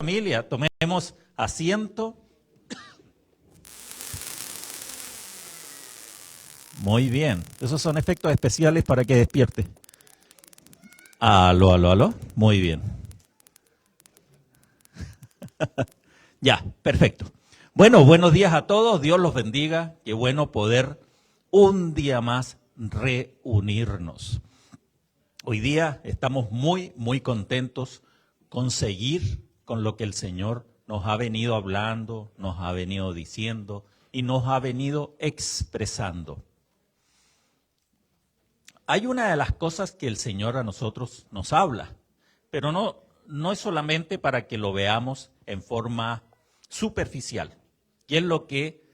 Familia, tomemos asiento. Muy bien. Esos son efectos especiales para que despierte. Aló, aló, aló. Muy bien. Ya, perfecto. Bueno, buenos días a todos. Dios los bendiga. Qué bueno poder un día más reunirnos. Hoy día estamos muy contentos con seguir con lo que el Señor nos ha venido hablando, nos ha venido diciendo y nos ha venido expresando. Hay una de las cosas que el Señor a nosotros nos habla, pero no es solamente para que lo veamos en forma superficial, y es lo que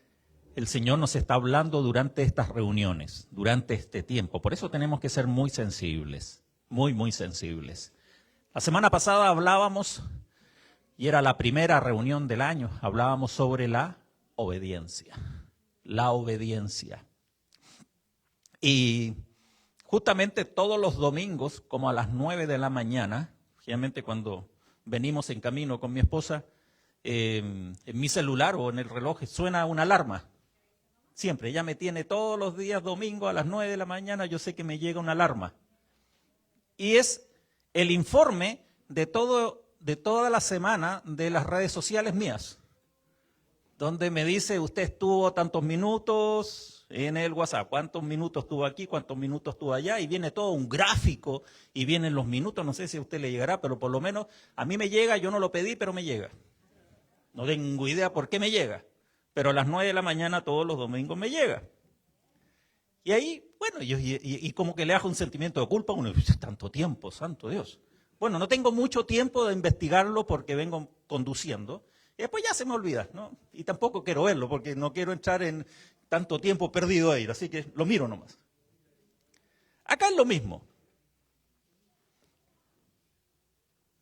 el Señor nos está hablando durante estas reuniones, durante este tiempo. Por eso tenemos que ser muy sensibles, muy sensibles. La semana pasada hablábamos, y era la primera reunión del año, hablábamos sobre la obediencia. La obediencia. Y justamente todos los domingos, como a las 9 de la mañana, generalmente cuando venimos en camino con mi esposa, en mi celular o en el reloj suena una alarma. Siempre, ella me tiene todos los días domingo a las 9 de la mañana, yo sé que me llega una alarma. Y es el informe de toda la semana de las redes sociales mías, donde me dice, usted estuvo tantos minutos en el WhatsApp, cuántos minutos estuvo aquí, cuántos minutos estuvo allá, y viene todo un gráfico, y vienen los minutos, no sé si a usted le llegará, pero por lo menos a mí me llega, yo no lo pedí, pero me llega. No tengo idea por qué me llega, pero a las 9 de la mañana todos los domingos me llega. Y ahí, bueno, y como que le hago un sentimiento de culpa, uno dice, tanto tiempo, santo Dios. Bueno, no tengo mucho tiempo de investigarlo porque vengo conduciendo, y después ya se me olvida, ¿no? Y tampoco quiero verlo porque no quiero entrar en tanto tiempo perdido ahí, así que lo miro nomás. Acá es lo mismo.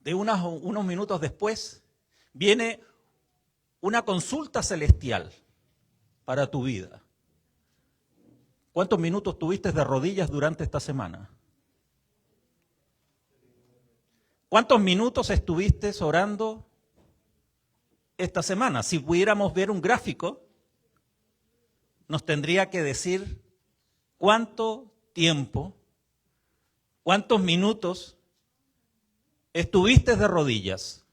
De unos minutos después viene una consulta celestial para tu vida. ¿Cuántos minutos tuviste de rodillas durante esta semana? ¿Cuántos minutos estuviste orando esta semana? Si pudiéramos ver un gráfico, nos tendría que decir cuánto tiempo, cuántos minutos estuviste de rodillas.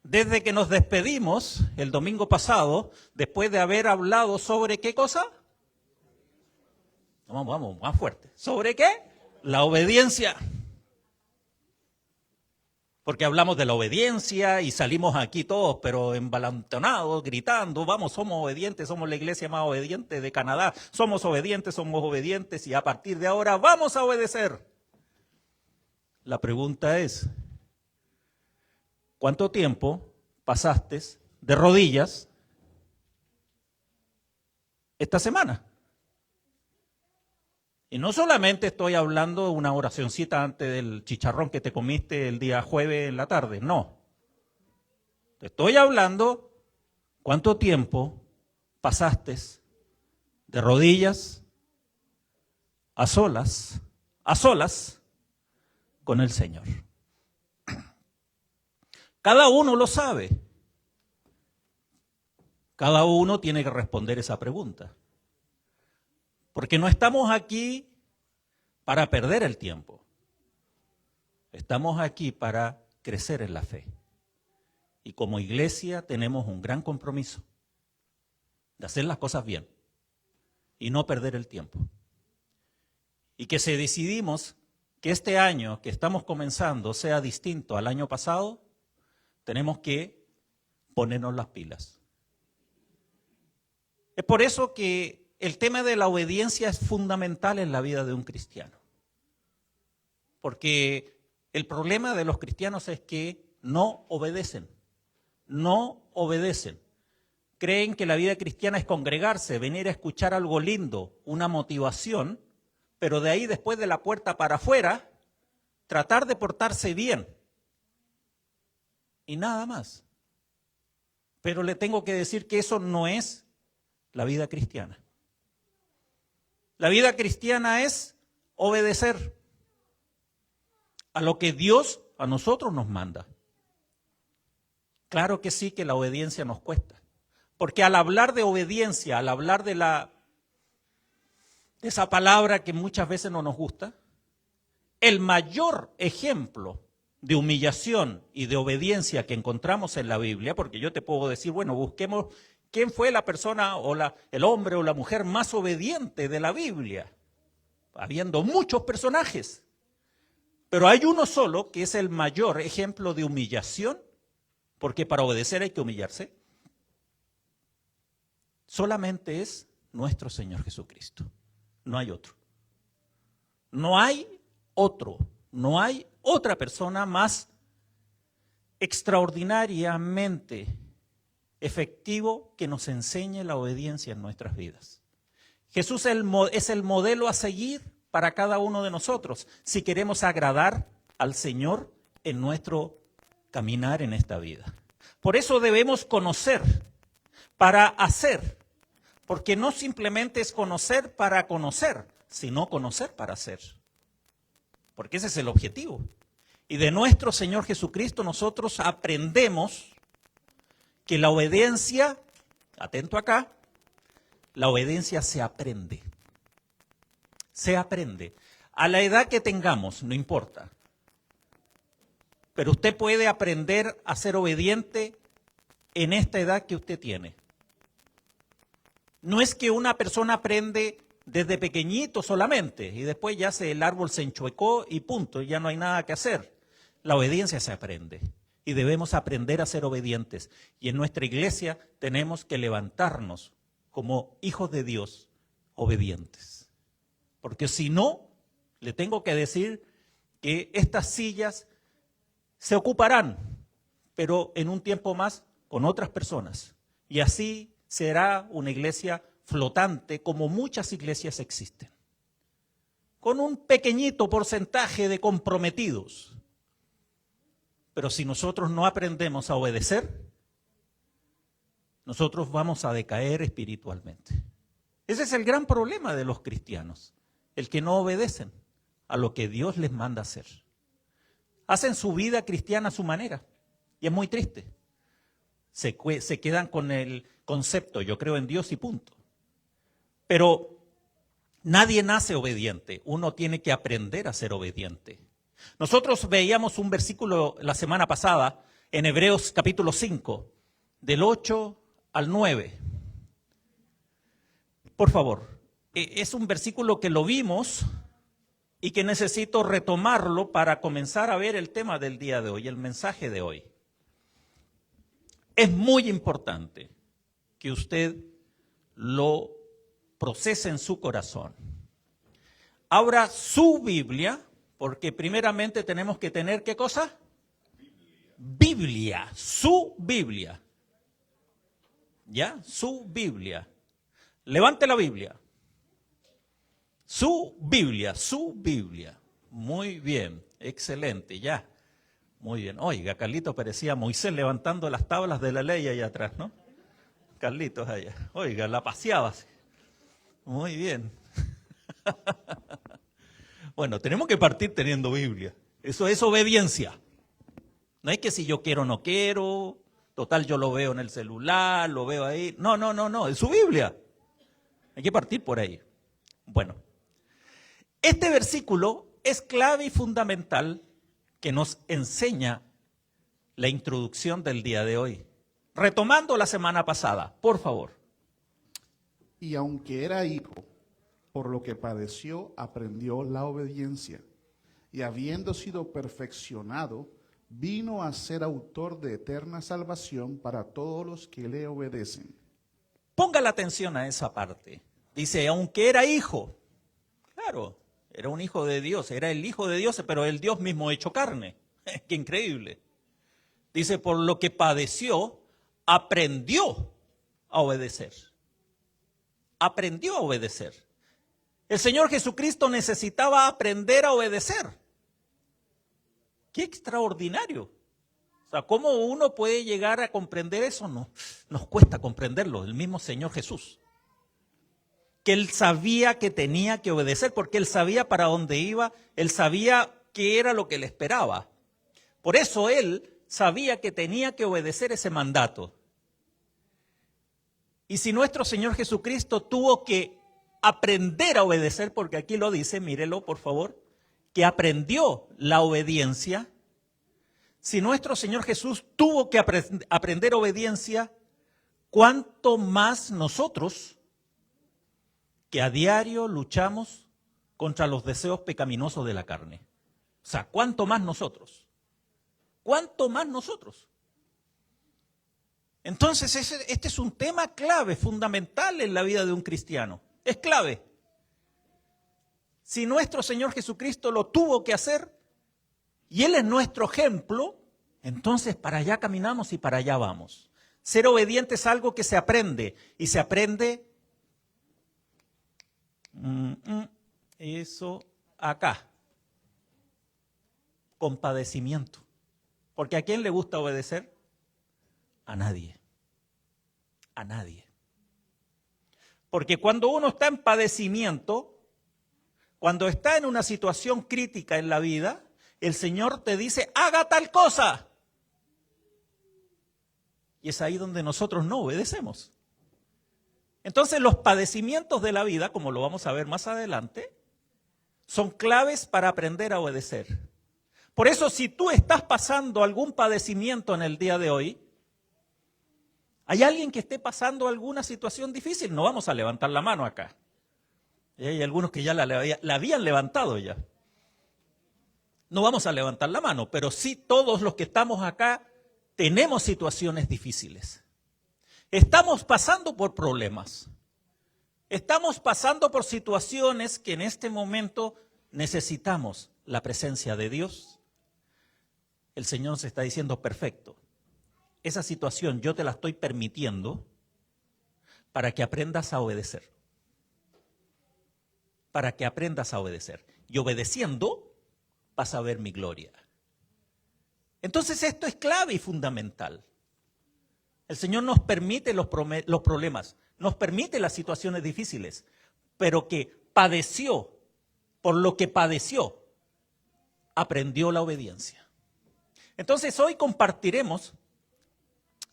Desde que nos despedimos el domingo pasado, después de haber hablado sobre ¿qué cosa? Vamos, más fuerte. ¿Sobre qué? La obediencia. Porque hablamos de la obediencia y salimos aquí todos, pero embalantonados, gritando, vamos, somos obedientes, somos la iglesia más obediente de Canadá, somos obedientes y a partir de ahora vamos a obedecer. La pregunta es, ¿cuánto tiempo pasaste de rodillas esta semana? Y no solamente estoy hablando de una oracioncita antes del chicharrón que te comiste el día jueves en la tarde, no. Te estoy hablando cuánto tiempo pasaste de rodillas a solas con el Señor. Cada uno lo sabe. Cada uno tiene que responder esa pregunta. Porque no estamos aquí para perder el tiempo. Estamos aquí para crecer en la fe. Y como iglesia tenemos un gran compromiso de hacer las cosas bien y no perder el tiempo. Y que si decidimos que este año que estamos comenzando sea distinto al año pasado, tenemos que ponernos las pilas. Es por eso que el tema de la obediencia es fundamental en la vida de un cristiano. Porque el problema de los cristianos es que no obedecen. Creen que la vida cristiana es congregarse, venir a escuchar algo lindo, una motivación, pero de ahí después de la puerta para afuera, tratar de portarse bien. Y nada más. Pero le tengo que decir que eso no es la vida cristiana. La vida cristiana es obedecer a lo que Dios a nosotros nos manda. Claro que sí, que la obediencia nos cuesta. Porque al hablar de obediencia, al hablar de esa palabra que muchas veces no nos gusta, el mayor ejemplo de humillación y de obediencia que encontramos en la Biblia, porque yo te puedo decir, bueno, busquemos quién fue la persona o el hombre o la mujer más obediente de la Biblia, habiendo muchos personajes. Pero hay uno solo que es el mayor ejemplo de humillación, porque para obedecer hay que humillarse. Solamente es nuestro Señor Jesucristo. No hay otro. No hay otro. No hay otra persona más extraordinariamente efectivo que nos enseñe la obediencia en nuestras vidas. Jesús es el modelo a seguir para cada uno de nosotros si queremos agradar al Señor en nuestro caminar en esta vida. Por eso debemos conocer para hacer, porque no simplemente es conocer para conocer, sino conocer para hacer. Porque ese es el objetivo. Y de nuestro Señor Jesucristo nosotros aprendemos que la obediencia, atento acá, la obediencia se aprende. Se aprende. A la edad que tengamos, no importa. Pero usted puede aprender a ser obediente en esta edad que usted tiene. No es que una persona aprende desde pequeñito solamente y después ya el árbol se enchuecó y punto, ya no hay nada que hacer. La obediencia se aprende y debemos aprender a ser obedientes. Y en nuestra iglesia tenemos que levantarnos como hijos de Dios obedientes. Porque si no, le tengo que decir que estas sillas se ocuparán, pero en un tiempo más con otras personas. Y así será una iglesia flotante como muchas iglesias existen. Con un pequeñito porcentaje de comprometidos. Pero si nosotros no aprendemos a obedecer, nosotros vamos a decaer espiritualmente. Ese es el gran problema de los cristianos, el que no obedecen a lo que Dios les manda hacer. Hacen su vida cristiana a su manera y es muy triste. Se quedan con el concepto, yo creo en Dios y punto. Pero nadie nace obediente, uno tiene que aprender a ser obediente. Nosotros veíamos un versículo la semana pasada en Hebreos capítulo 5, del 8 al 9. Por favor, es un versículo que lo vimos y que necesito retomarlo para comenzar a ver el tema del día de hoy, el mensaje de hoy. Es muy importante que usted lo procese en su corazón. Abra su Biblia, porque primeramente tenemos que tener, ¿qué cosa? Biblia, su Biblia. ¿Ya? Su Biblia. Levante la Biblia. Su Biblia, su Biblia. Muy bien, excelente, ya. Muy bien. Oiga, Carlitos parecía Moisés levantando las tablas de la ley allá atrás, ¿no? Carlitos allá. Oiga, la paseaba así. Muy bien. Bueno, tenemos que partir teniendo Biblia. Eso es obediencia. No es que si yo quiero o no quiero, total yo lo veo en el celular, lo veo ahí. No, es su Biblia. Hay que partir por ahí. Bueno, este versículo es clave y fundamental que nos enseña la introducción del día de hoy. Retomando la semana pasada, por favor. Y aunque era hijo, por lo que padeció, aprendió la obediencia. Y habiendo sido perfeccionado, vino a ser autor de eterna salvación para todos los que le obedecen. Ponga la atención a esa parte. Dice, aunque era hijo, claro, era un hijo de Dios, era el hijo de Dios, pero el Dios mismo hecho carne. ¡Qué increíble! Dice, por lo que padeció, aprendió a obedecer. Aprendió a obedecer. El Señor Jesucristo necesitaba aprender a obedecer. ¡Qué extraordinario! O sea, ¿cómo uno puede llegar a comprender eso? No, nos cuesta comprenderlo, el mismo Señor Jesús. Que Él sabía que tenía que obedecer, porque Él sabía para dónde iba, Él sabía qué era lo que le esperaba. Por eso Él sabía que tenía que obedecer ese mandato. Y si nuestro Señor Jesucristo tuvo que aprender a obedecer, porque aquí lo dice, mírelo por favor, que aprendió la obediencia. Si nuestro Señor Jesús tuvo que aprender obediencia, ¿cuánto más nosotros que a diario luchamos contra los deseos pecaminosos de la carne? O sea, ¿cuánto más nosotros? ¿Cuánto más nosotros? Entonces, este es un tema clave, fundamental en la vida de un cristiano. Es clave. Si nuestro Señor Jesucristo lo tuvo que hacer y Él es nuestro ejemplo, entonces para allá caminamos y para allá vamos. Ser obediente es algo que se aprende y se aprende eso acá, con padecimiento. Porque ¿a quién le gusta obedecer? A nadie. A nadie. Porque cuando uno está en padecimiento, cuando está en una situación crítica en la vida, el Señor te dice, haga tal cosa. Y es ahí donde nosotros no obedecemos. Entonces los padecimientos de la vida, como lo vamos a ver más adelante, son claves para aprender a obedecer. Por eso, si tú estás pasando algún padecimiento en el día de hoy, ¿hay alguien que esté pasando alguna situación difícil? No vamos a levantar la mano acá. Y hay algunos que ya la habían levantado ya. No vamos a levantar la mano, pero sí todos los que estamos acá tenemos situaciones difíciles. Estamos pasando por problemas. Estamos pasando por situaciones que en este momento necesitamos la presencia de Dios. El Señor se está diciendo, perfecto. Esa situación yo te la estoy permitiendo para que aprendas a obedecer. Para que aprendas a obedecer. Y obedeciendo vas a ver mi gloria. Entonces esto es clave y fundamental. El Señor nos permite los problemas, nos permite las situaciones difíciles, pero que padeció, por lo que padeció, aprendió la obediencia. Entonces hoy compartiremos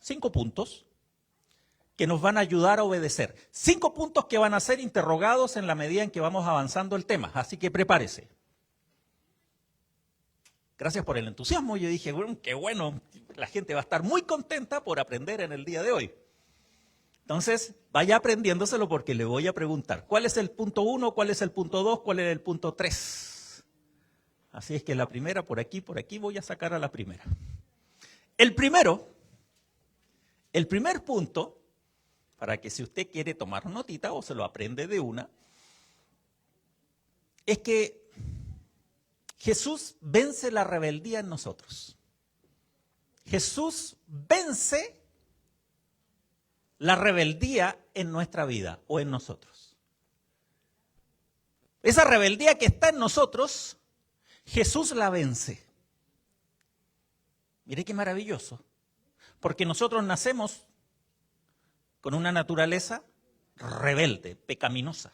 5 puntos que nos van a ayudar a obedecer. 5 puntos que van a ser interrogados en la medida en que vamos avanzando el tema, así que prepárese. Gracias por el entusiasmo. Yo dije, bueno, qué bueno, la gente va a estar muy contenta por aprender en el día de hoy. Entonces, vaya aprendiéndoselo porque le voy a preguntar, ¿cuál es el punto 1, cuál es el punto 2, cuál es el punto 3? Así es que la primera, por aquí voy a sacar a la primera. El primer punto, para que si usted quiere tomar notita o se lo aprende de una, es que Jesús vence la rebeldía en nosotros. Jesús vence la rebeldía en nuestra vida o en nosotros. Esa rebeldía que está en nosotros, Jesús la vence. Mire qué maravilloso, porque nosotros nacemos con una naturaleza rebelde, pecaminosa.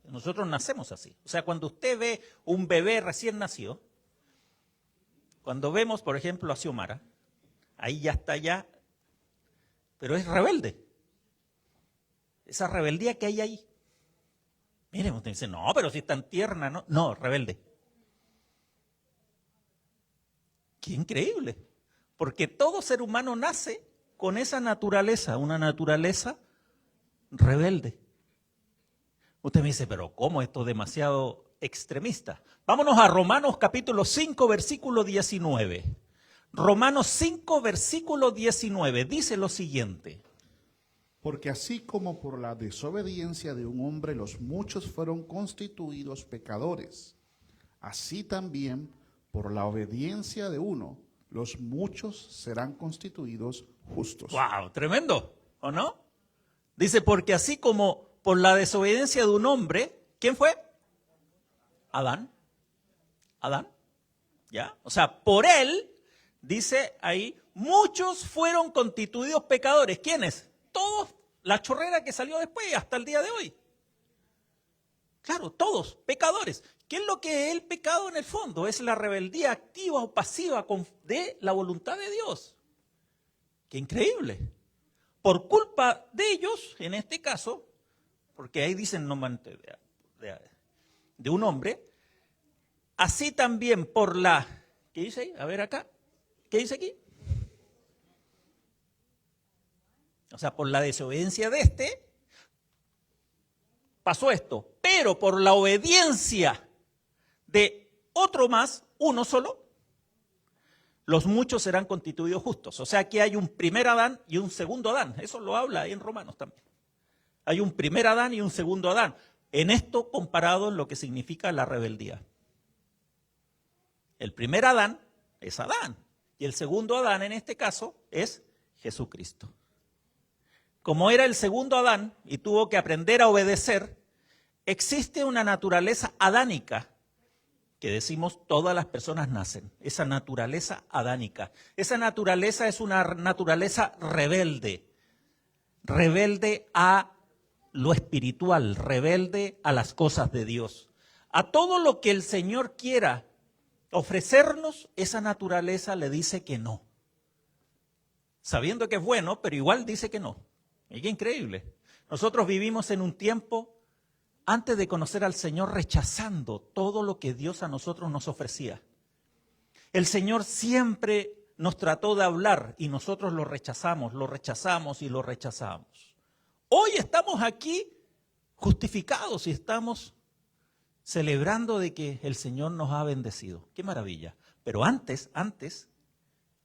Nosotros nacemos así. O sea, cuando usted ve un bebé recién nacido, cuando vemos, por ejemplo, a Xiomara, ahí ya está ya, pero es rebelde. Esa rebeldía que hay ahí. Miren, usted dice, no, pero si es tan tierna, ¿no? No, rebelde. Qué increíble. Porque todo ser humano nace con esa naturaleza, una naturaleza rebelde. Usted me dice, pero ¿cómo esto es demasiado extremista? Vámonos a Romanos capítulo 5, versículo 19. Romanos 5, versículo 19, dice lo siguiente. Porque así como por la desobediencia de un hombre los muchos fueron constituidos pecadores, así también por la obediencia de uno los muchos serán constituidos justos. ¡Wow! Tremendo, ¿o no? Dice, porque así como por la desobediencia de un hombre, ¿quién fue? Adán. Adán, ¿ya? O sea, por él, dice ahí, muchos fueron constituidos pecadores. ¿Quiénes? Todos, la chorrera que salió después hasta el día de hoy. Claro, todos, pecadores. ¿Qué es lo que es el pecado en el fondo? Es la rebeldía activa o pasiva de la voluntad de Dios. ¡Qué increíble! Por culpa de ellos, en este caso, porque ahí dicen nombre de un hombre, así también por la, ¿qué dice ahí? A ver acá, ¿qué dice aquí? O sea, por la desobediencia de este, pasó esto, pero por la obediencia de otro más, uno solo, los muchos serán constituidos justos. O sea, aquí hay un primer Adán y un segundo Adán. Eso lo habla ahí en Romanos también. Hay un primer Adán y un segundo Adán. En esto comparado en lo que significa la rebeldía. El primer Adán es Adán y el segundo Adán en este caso es Jesucristo. Como era el segundo Adán y tuvo que aprender a obedecer, existe una naturaleza adánica que decimos todas las personas nacen, esa naturaleza adánica. Esa naturaleza es una naturaleza rebelde, rebelde a lo espiritual, rebelde a las cosas de Dios. A todo lo que el Señor quiera ofrecernos, esa naturaleza le dice que no. Sabiendo que es bueno, pero igual dice que no. Y qué increíble. Nosotros vivimos en un tiempo antes de conocer al Señor rechazando todo lo que Dios a nosotros nos ofrecía. El Señor siempre nos trató de hablar y nosotros lo rechazamos y lo rechazamos. Hoy estamos aquí justificados y estamos celebrando de que el Señor nos ha bendecido. ¡Qué maravilla! Pero antes,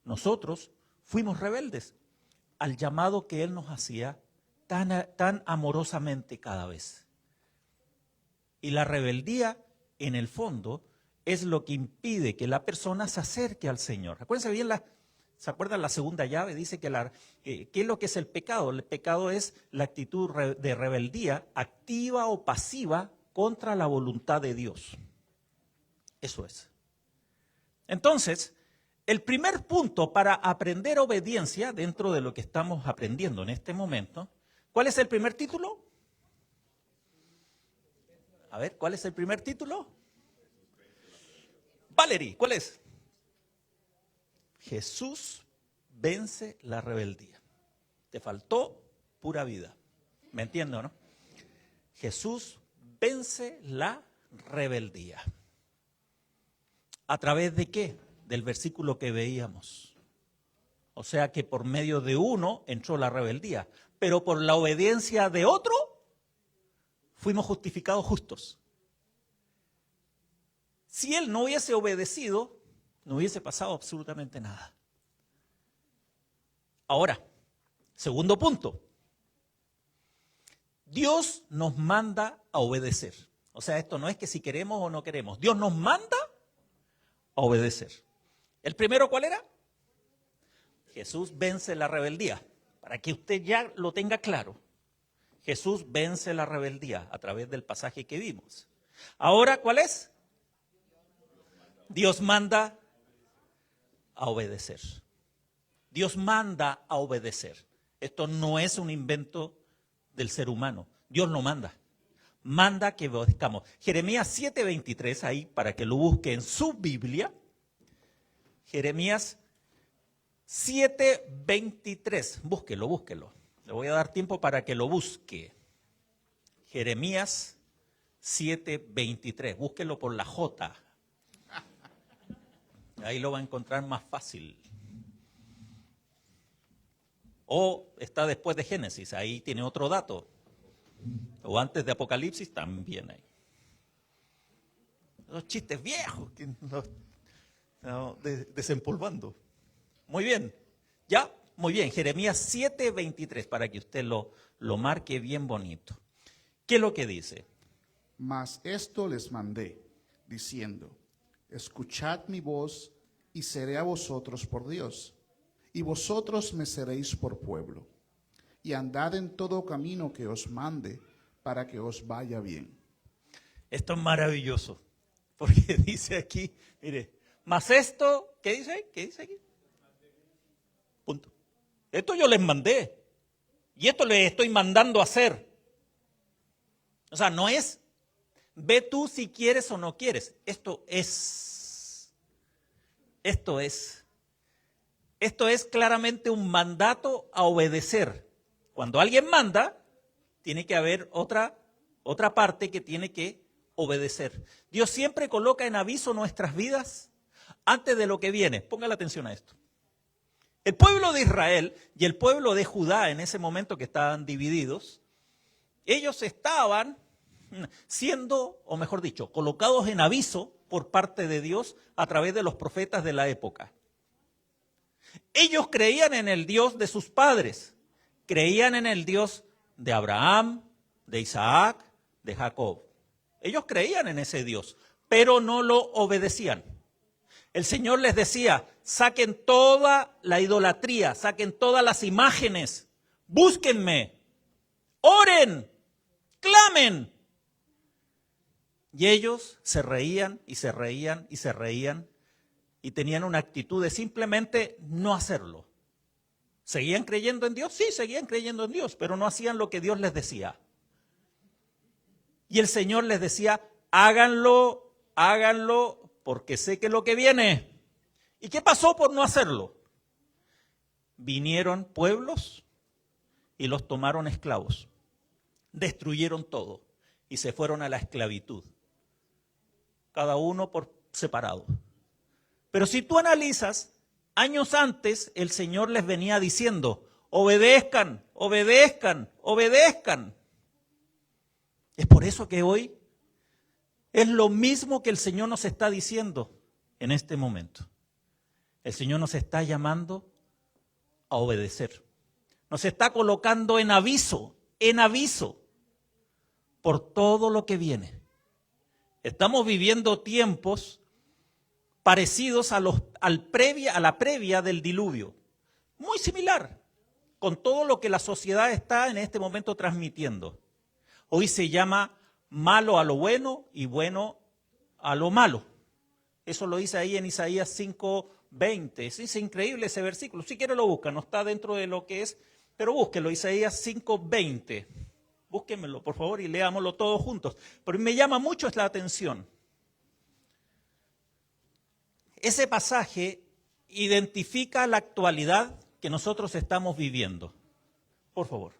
nosotros fuimos rebeldes al llamado que Él nos hacía tan amorosamente cada vez. Y la rebeldía, en el fondo, es lo que impide que la persona se acerque al Señor. Acuérdense bien, ¿se acuerdan la segunda llave? Dice que ¿qué es lo que es el pecado? El pecado es la actitud de rebeldía activa o pasiva contra la voluntad de Dios. Eso es. Entonces, el primer punto para aprender obediencia dentro de lo que estamos aprendiendo en este momento, ¿cuál es el primer título? A ver, ¿cuál es el primer título? Valerie, ¿cuál es? Jesús vence la rebeldía. Te faltó pura vida. ¿Me entiendes, no? Jesús vence la rebeldía. ¿A través de qué? Del versículo que veíamos. O sea que por medio de uno entró la rebeldía, pero por la obediencia de otro fuimos justificados justos. Si él no hubiese obedecido, no hubiese pasado absolutamente nada. Ahora, segundo punto. Dios nos manda a obedecer. O sea, esto no es que si queremos o no queremos. Dios nos manda a obedecer. ¿El primero cuál era? Jesús vence la rebeldía. Para que usted ya lo tenga claro. Jesús vence la rebeldía a través del pasaje que vimos. Ahora, ¿cuál es? Dios manda a obedecer. Dios manda a obedecer. Esto no es un invento del ser humano. Dios lo manda. Manda que obedezcamos. Jeremías 7:23, ahí para que lo busque en su Biblia. Jeremías 7:23. Búsquelo. Le voy a dar tiempo para que lo busque. Jeremías 7:23. Búsquelo por la J. Ahí lo va a encontrar más fácil. O está después de Génesis, ahí tiene otro dato. O antes de Apocalipsis, también hay. Los chistes viejos, desempolvando. Muy bien, ya, muy bien. Jeremías 7:23, para que usted lo marque bien bonito. ¿Qué es lo que dice? Mas esto les mandé, diciendo, escuchad mi voz y seré a vosotros por Dios, y vosotros me seréis por pueblo, y andad en todo camino que os mande, para que os vaya bien. Esto es maravilloso, porque dice aquí, mire, mas esto, ¿qué dice? ¿Qué dice aquí? Punto. Esto yo les mandé, y esto les estoy mandando a hacer. O sea, no es Ve tú si quieres o no quieres. Esto es claramente un mandato a obedecer. Cuando alguien manda, tiene que haber otra parte que tiene que obedecer. Dios siempre coloca en aviso nuestras vidas antes de lo que viene. Póngale atención a esto. El pueblo de Israel y el pueblo de Judá, en ese momento que estaban divididos, ellos estaban siendo, o mejor dicho, colocados en aviso por parte de Dios a través de los profetas de la época. Ellos creían en el Dios de sus padres, creían en el Dios de Abraham, de Isaac, de Jacob. Ellos creían en ese Dios, pero no lo obedecían. El Señor les decía, saquen toda la idolatría, saquen todas las imágenes, búsquenme, oren, clamen. Y ellos se reían y se reían y se reían y tenían una actitud de simplemente no hacerlo. ¿Seguían creyendo en Dios? Sí, seguían creyendo en Dios, pero no hacían lo que Dios les decía. Y el Señor les decía, háganlo, háganlo, porque sé que es lo que viene. ¿Y qué pasó por no hacerlo? Vinieron pueblos y los tomaron esclavos. Destruyeron todo y se fueron a la esclavitud. Cada uno por separado. Pero si tú analizas, años antes el Señor les venía diciendo, obedezcan, obedezcan, obedezcan. Es por eso que hoy es lo mismo que el Señor nos está diciendo en este momento. El Señor nos está llamando a obedecer. Nos está colocando en aviso por todo lo que viene. Estamos viviendo tiempos parecidos a la previa del diluvio. Muy similar con todo lo que la sociedad está en este momento transmitiendo. Hoy se llama malo a lo bueno y bueno a lo malo. Eso lo dice ahí en Isaías 5:20. Es increíble ese versículo. Si quiere lo busca, no está dentro de lo que es, pero búsquelo, Isaías 5:20. Búsquenmelo, por favor, y leámoslo todos juntos. Pero me llama mucho la atención. Ese pasaje identifica la actualidad que nosotros estamos viviendo. Por favor.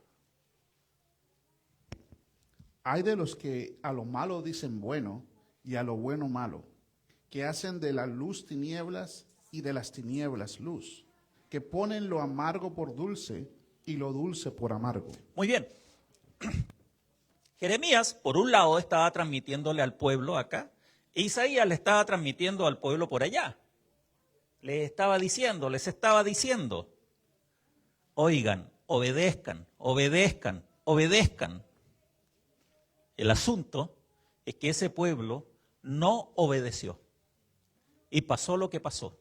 Hay de los que a lo malo dicen bueno y a lo bueno malo, que hacen de la luz tinieblas y de las tinieblas luz, que ponen lo amargo por dulce y lo dulce por amargo. Muy bien. Jeremías, por un lado, estaba transmitiéndole al pueblo acá, e Isaías le estaba transmitiendo al pueblo por allá. Les estaba diciendo, oigan, obedezcan, obedezcan, obedezcan. El asunto es que ese pueblo no obedeció y pasó lo que pasó.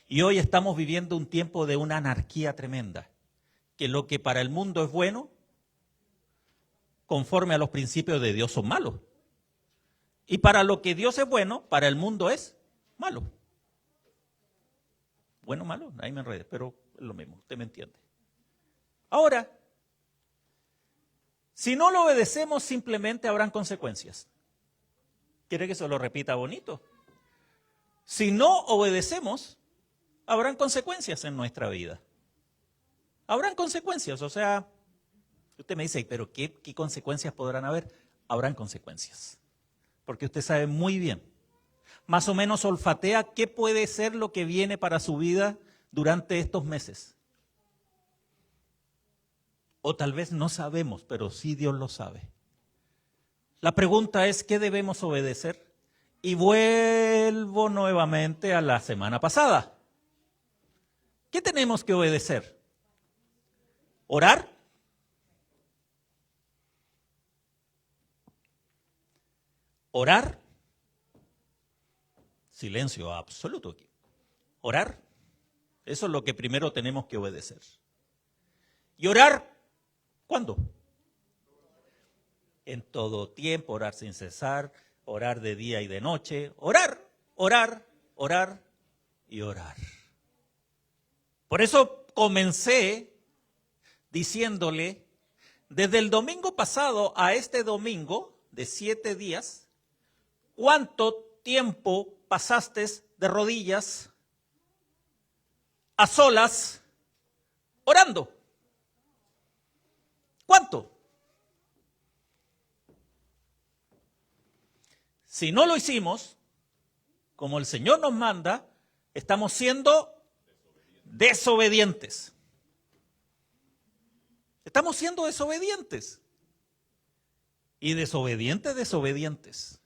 Y hoy estamos viviendo un tiempo de una anarquía tremenda, que lo que para el mundo es bueno, conforme a los principios de Dios son malos. Y para lo que Dios es bueno, para el mundo es malo. Bueno, malo, ahí me enredé, pero es lo mismo, usted me entiende. Ahora, si no lo obedecemos, simplemente habrán consecuencias. ¿Quiere que se lo repita bonito? Si no obedecemos, habrán consecuencias en nuestra vida. Habrán consecuencias, o sea, usted me dice, pero ¿qué consecuencias podrán haber? Habrán consecuencias. Porque usted sabe muy bien, más o menos olfatea qué puede ser lo que viene para su vida durante estos meses. O tal vez no sabemos, pero sí Dios lo sabe. La pregunta es, ¿qué debemos obedecer? Y vuelvo nuevamente a la semana pasada. ¿Qué tenemos que obedecer? ¿Orar? ¿Orar? Silencio absoluto aquí. ¿Orar? Eso es lo que primero tenemos que obedecer. ¿Y orar? ¿Cuándo? En todo tiempo, orar sin cesar, orar de día y de noche. Orar, orar, orar y orar. Por eso comencé diciéndole, desde el domingo pasado a este domingo de 7 días, ¿cuánto tiempo pasaste de rodillas, a solas, orando? ¿Cuánto? Si no lo hicimos, como el Señor nos manda, estamos siendo desobedientes. Estamos siendo desobedientes. Y desobedientes.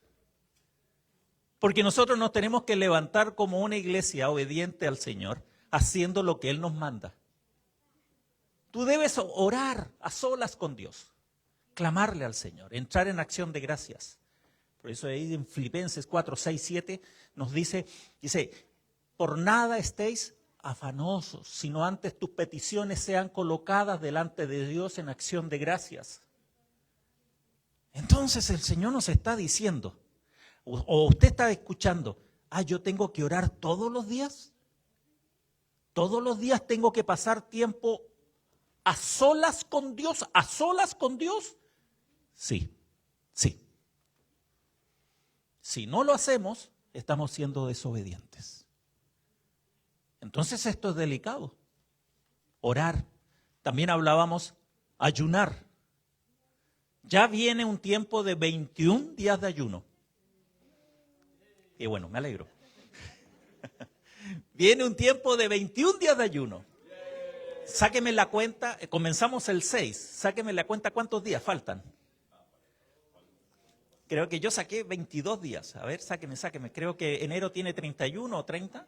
Porque nosotros nos tenemos que levantar como una iglesia obediente al Señor, haciendo lo que Él nos manda. Tú debes orar a solas con Dios, clamarle al Señor, entrar en acción de gracias. Por eso ahí en Filipenses 4, 6, 7 nos dice, por nada estéis afanosos, sino antes tus peticiones sean colocadas delante de Dios en acción de gracias. Entonces el Señor nos está diciendo, o usted está escuchando, yo tengo que orar todos los días. Todos los días tengo que pasar tiempo a solas con Dios, Sí. Si no lo hacemos, estamos siendo desobedientes. Entonces esto es delicado. Orar. También hablábamos ayunar. Ya viene un tiempo de 21 días de ayuno. Y bueno, me alegro. Viene un tiempo de 21 días de ayuno. Sáqueme la cuenta, comenzamos el 6. Sáqueme la cuenta cuántos días faltan. Creo que yo saqué 22 días. A ver, sáqueme. Creo que enero tiene 31 o 30.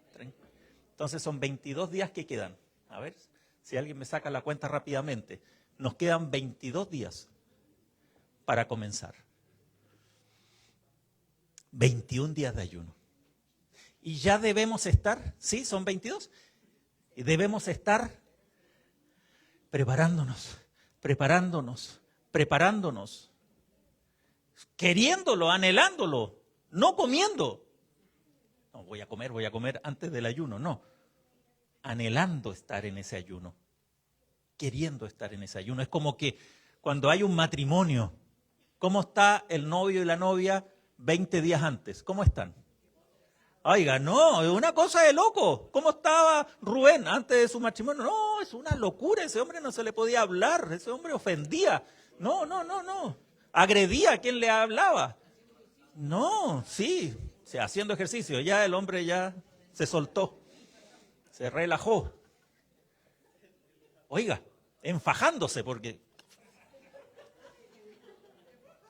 Entonces son 22 días que quedan. A ver, si alguien me saca la cuenta rápidamente. Nos quedan 22 días para comenzar. 21 días de ayuno. Y ya debemos estar, sí, son 22. Y debemos estar preparándonos. Queriéndolo, anhelándolo, no comiendo. No, voy a comer antes del ayuno, no. Anhelando estar en ese ayuno, queriendo estar en ese ayuno. Es como que cuando hay un matrimonio, ¿cómo está el novio y la novia 20 días antes? ¿Cómo están? Oiga, no, es una cosa de loco. ¿Cómo estaba Rubén antes de su matrimonio? No, es una locura, ese hombre no se le podía hablar, ese hombre ofendía. No. Agredía a quien le hablaba. No, sí, haciendo ejercicio, ya el hombre ya se soltó, se relajó. Oiga, enfajándose, porque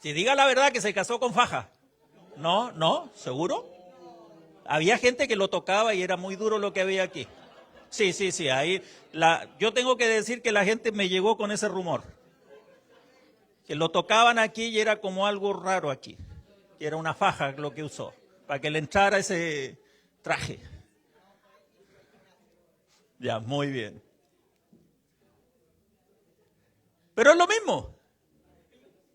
si diga la verdad que se casó con faja. No, ¿seguro? Había gente que lo tocaba y era muy duro lo que había aquí. Sí, ahí yo tengo que decir que la gente me llegó con ese rumor. Que lo tocaban aquí y era como algo raro aquí. Que era una faja lo que usó, para que le entrara ese traje. Ya, muy bien. Pero es lo mismo,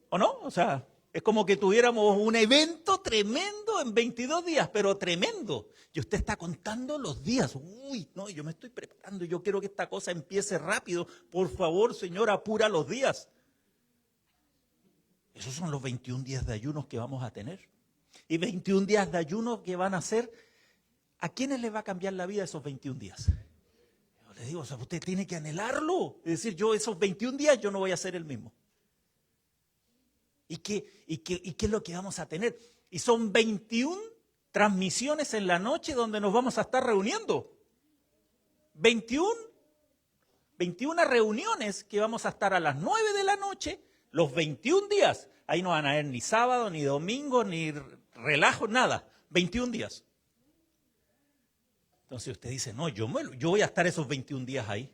¿o no? O sea, es como que tuviéramos un evento tremendo en 22 días, pero tremendo. Y usted está contando los días. Uy, no, yo me estoy preparando, yo quiero que esta cosa empiece rápido. Por favor, Señor, apura los días. Esos son los 21 días de ayunos que vamos a tener. Y 21 días de ayuno que van a ser, ¿a quiénes les va a cambiar la vida esos 21 días? Yo les digo, o sea, usted tiene que anhelarlo. Es decir, yo esos 21 días yo no voy a ser el mismo. ¿Y qué es lo que vamos a tener? Y son 21 transmisiones en la noche donde nos vamos a estar reuniendo. 21 reuniones que vamos a estar a las 9 de la noche. Los 21 días, ahí no van a haber ni sábado, ni domingo, ni relajo, nada. 21 días. Entonces usted dice, no, yo voy a estar esos 21 días ahí.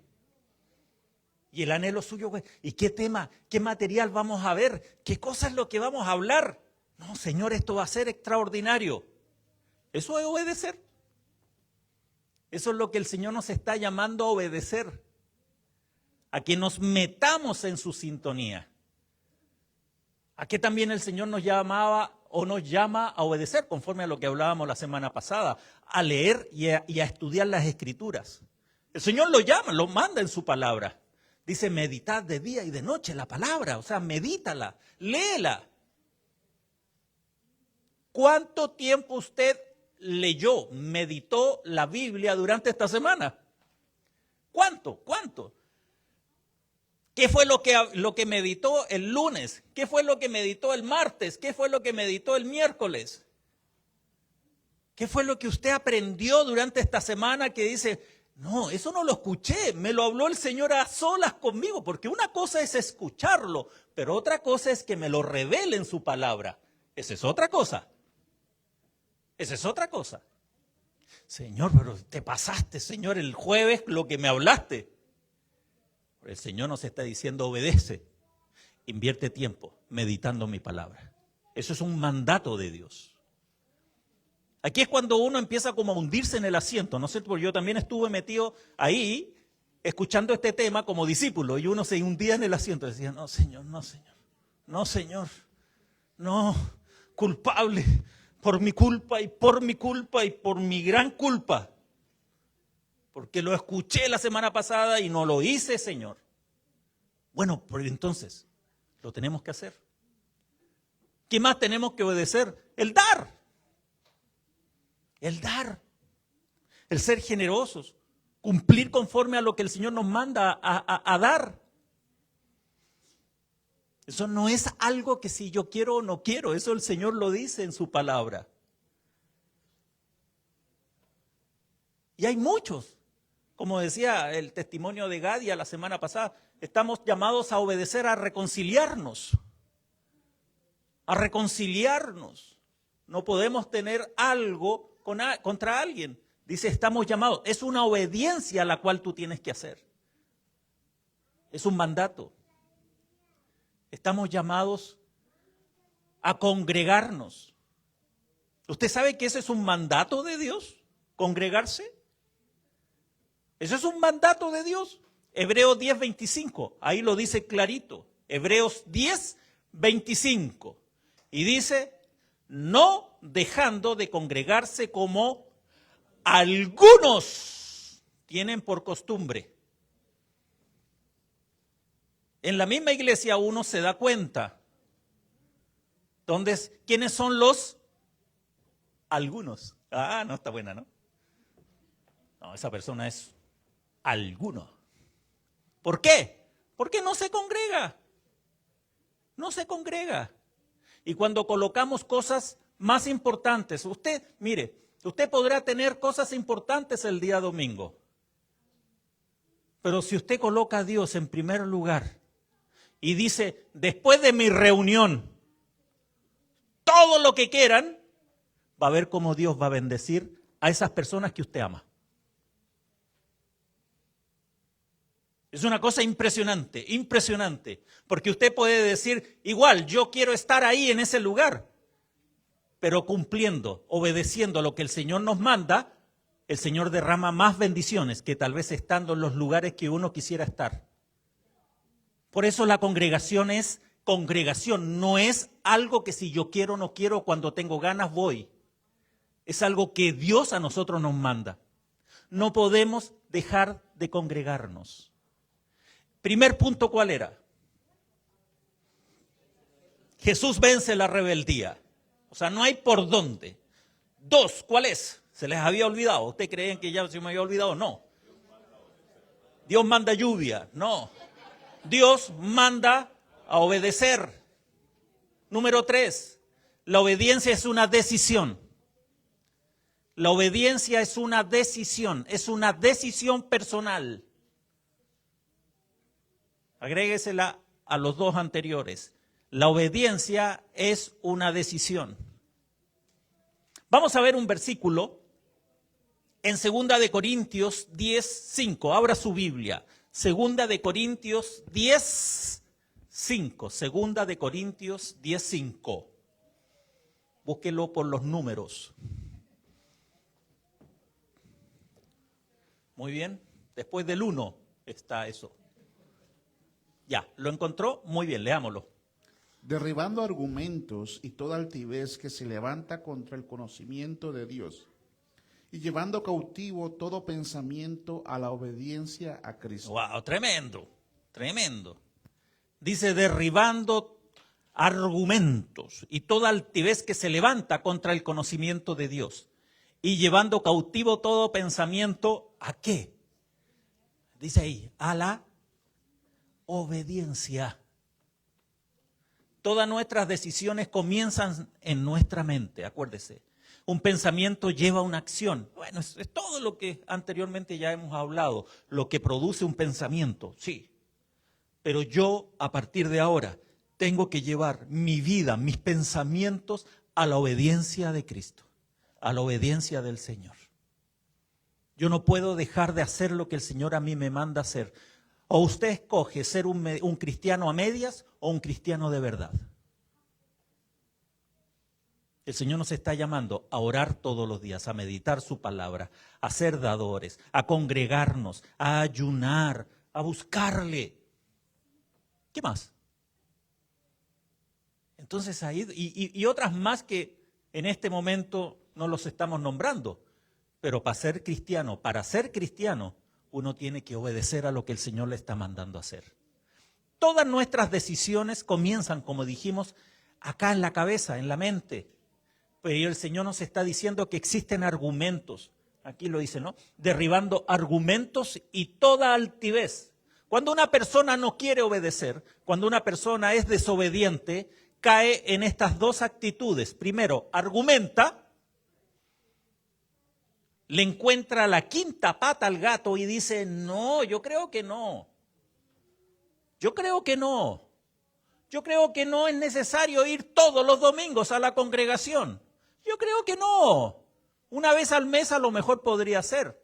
Y el anhelo suyo, ¿y qué tema, qué material vamos a ver? ¿Qué cosa es lo que vamos a hablar? No, Señor, esto va a ser extraordinario. Eso es obedecer. Eso es lo que el Señor nos está llamando a obedecer. A que nos metamos en su sintonía. ¿A qué también el Señor nos llamaba o nos llama a obedecer, conforme a lo que hablábamos la semana pasada? A leer y a estudiar las Escrituras. El Señor lo llama, lo manda en su palabra. Dice, meditad de día y de noche la palabra, o sea, medítala, léela. ¿Cuánto tiempo usted leyó, meditó la Biblia durante esta semana? ¿Cuánto? ¿Qué fue lo que meditó el lunes? ¿Qué fue lo que meditó el martes? ¿Qué fue lo que meditó el miércoles? ¿Qué fue lo que usted aprendió durante esta semana que dice, no, eso no lo escuché, me lo habló el Señor a solas conmigo? Porque una cosa es escucharlo, pero otra cosa es que me lo revele en su palabra. Esa es otra cosa. Esa es otra cosa. Señor, pero te pasaste, Señor, el jueves lo que me hablaste. El Señor nos está diciendo, obedece, invierte tiempo meditando mi palabra. Eso es un mandato de Dios. Aquí es cuando uno empieza como a hundirse en el asiento, ¿no es cierto? Porque yo también estuve metido ahí, escuchando este tema como discípulo, y uno se hundía en el asiento, decía, no, Señor, no, Señor, no, Señor, no, culpable, por mi culpa y por mi culpa y por mi gran culpa. Porque lo escuché la semana pasada y no lo hice, Señor. Bueno, pero entonces, lo tenemos que hacer. ¿Qué más tenemos que obedecer? El dar. El dar. El ser generosos. Cumplir conforme a lo que el Señor nos manda a dar. Eso no es algo que si yo quiero o no quiero. Eso el Señor lo dice en su palabra. Y hay muchos. Como decía el testimonio de Gadia la semana pasada, estamos llamados a obedecer, a reconciliarnos. A reconciliarnos. No podemos tener algo contra alguien. Dice, estamos llamados. Es una obediencia a la cual tú tienes que hacer. Es un mandato. Estamos llamados a congregarnos. ¿Usted sabe que ese es un mandato de Dios? ¿Congregarse? Eso es un mandato de Dios. Hebreos 10:25, ahí lo dice clarito. Hebreos 10:25. Y dice, no dejando de congregarse como algunos tienen por costumbre. En la misma iglesia uno se da cuenta. Entonces, ¿quiénes son los algunos? Ah, no, está buena, ¿no? No, esa persona es alguno. ¿Por qué? Porque no se congrega. No se congrega. Y cuando colocamos cosas más importantes, usted, mire, usted podrá tener cosas importantes el día domingo. Pero si usted coloca a Dios en primer lugar y dice, después de mi reunión, todo lo que quieran, va a ver cómo Dios va a bendecir a esas personas que usted ama. Es una cosa impresionante, impresionante, porque usted puede decir, igual, yo quiero estar ahí en ese lugar, pero cumpliendo, obedeciendo lo que el Señor nos manda, el Señor derrama más bendiciones que tal vez estando en los lugares que uno quisiera estar. Por eso la congregación es congregación, no es algo que si yo quiero o no quiero, cuando tengo ganas voy. Es algo que Dios a nosotros nos manda. No podemos dejar de congregarnos. Primer punto, ¿cuál era? Jesús vence la rebeldía. O sea, no hay por dónde. 2, ¿cuál es? ¿Se les había olvidado? ¿Ustedes creen que ya se me había olvidado? No. Dios manda lluvia. No. Dios manda a obedecer. Número 3, la obediencia es una decisión. La obediencia es una decisión personal. Agréguesela a los 2 anteriores. La obediencia es una decisión. Vamos a ver un versículo en 2 de Corintios 10:5. Abra su Biblia. 2 de Corintios 10:5. 2 de Corintios 10:5. Búsquelo por los números. Muy bien. Después del 1 está eso. Ya, ¿lo encontró? Muy bien, leámoslo. Derribando argumentos y toda altivez que se levanta contra el conocimiento de Dios, y llevando cautivo todo pensamiento a la obediencia a Cristo. ¡Wow! Tremendo, tremendo. Dice, derribando argumentos y toda altivez que se levanta contra el conocimiento de Dios, y llevando cautivo todo pensamiento, ¿a qué? Dice ahí, a la obediencia. Todas nuestras decisiones comienzan en nuestra mente, acuérdese. Un pensamiento lleva a una acción. Bueno, es todo lo que anteriormente ya hemos hablado, lo que produce un pensamiento, sí. Pero yo, a partir de ahora, tengo que llevar mi vida, mis pensamientos a la obediencia de Cristo, a la obediencia del Señor. Yo no puedo dejar de hacer lo que el Señor a mí me manda hacer. O usted escoge ser un cristiano a medias o un cristiano de verdad. El Señor nos está llamando a orar todos los días, a meditar su palabra, a ser dadores, a congregarnos, a ayunar, a buscarle. ¿Qué más? Entonces ahí, y otras más que en este momento no los estamos nombrando, pero para ser cristiano, uno tiene que obedecer a lo que el Señor le está mandando a hacer. Todas nuestras decisiones comienzan, como dijimos, acá en la cabeza, en la mente. Pero el Señor nos está diciendo que existen argumentos. Aquí lo dice, ¿no? Derribando argumentos y toda altivez. Cuando una persona no quiere obedecer, cuando una persona es desobediente, cae en estas dos actitudes. Primero, argumenta, le encuentra la quinta pata al gato y dice, no, yo creo que no. Yo creo que no. Yo creo que no es necesario ir todos los domingos a la congregación. Yo creo que no. Una vez al mes a lo mejor podría ser.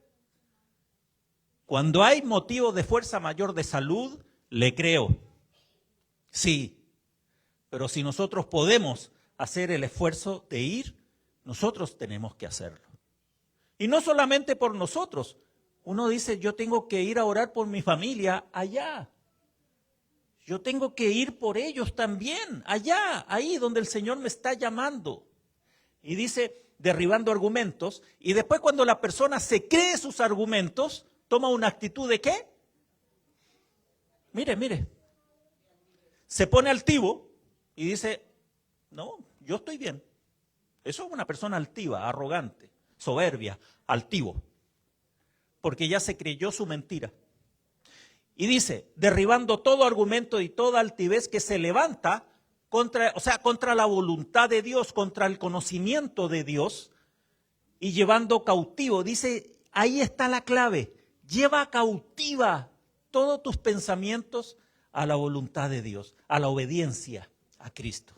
Cuando hay motivos de fuerza mayor de salud, le creo. Sí. Pero si nosotros podemos hacer el esfuerzo de ir, nosotros tenemos que hacerlo. Y no solamente por nosotros. Uno dice, yo tengo que ir a orar por mi familia allá. Yo tengo que ir por ellos también, allá, ahí donde el Señor me está llamando. Y dice, derribando argumentos, y después cuando la persona se cree sus argumentos, toma una actitud de ¿qué? Mire, se pone altivo y dice, no, yo estoy bien. Eso es una persona altiva, arrogante, soberbia, altivo, porque ya se creyó su mentira. Y dice, derribando todo argumento y toda altivez que se levanta contra la voluntad de Dios, contra el conocimiento de Dios, y llevando cautivo. Dice, ahí está la clave. Lleva cautiva todos tus pensamientos a la voluntad de Dios, a la obediencia a Cristo.